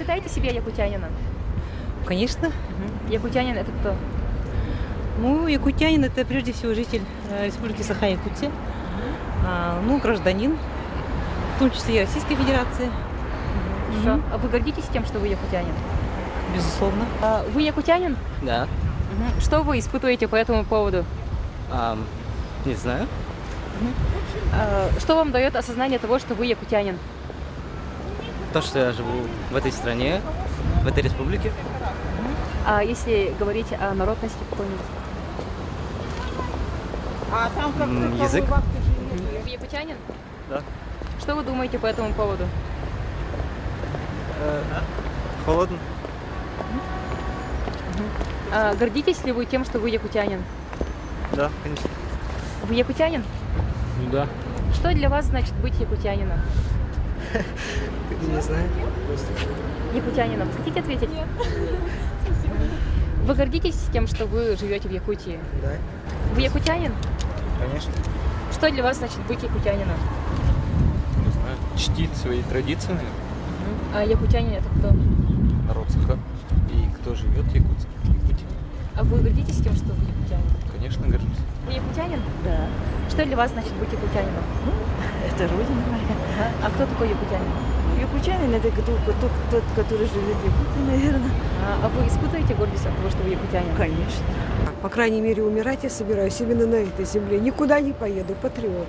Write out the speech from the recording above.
считаете себя якутянином? Конечно. Якутянин это кто? Ну, якутянин – это прежде всего житель Республики Саха-Якутия, гражданин, в том числе и Российской Федерации, Хорошо. А вы гордитесь тем, что вы якутянин? безусловно. Вы якутянин? Да. Что вы испытываете по этому поводу? Не знаю. Что вам дает осознание того, что вы якутянин? То, что я живу в этой стране, в этой республике. А если говорить о народности какой-нибудь? Язык. Вы якутянин? Да. Что вы думаете по этому поводу? Холодно. Гордитесь ли вы тем, что вы якутянин? Да, конечно. Вы якутянин? Да. Что для вас значит быть якутянином? Не знаю. Якутянином. Хотите ответить? Нет. Вы гордитесь тем, что вы живете в Якутии? Да. Вы якутянин? Конечно. Что для вас значит быть якутянином? Не знаю, чтить свои традиции, наверное. А якутянин это кто? Народ Саха. И кто живет в Якутии. А вы гордитесь тем, что вы якутянин? Конечно, горжусь. Вы якутянин? Да, Что для вас значит быть якутянином? это родина моя. А кто такой якутянин? Якутянин – это тот, который живет в Якутии, наверное. А вы испытываете гордость от того, что вы якутянин? Конечно. По крайней мере, умирать я собираюсь именно на этой земле. Никуда не поеду, патриот.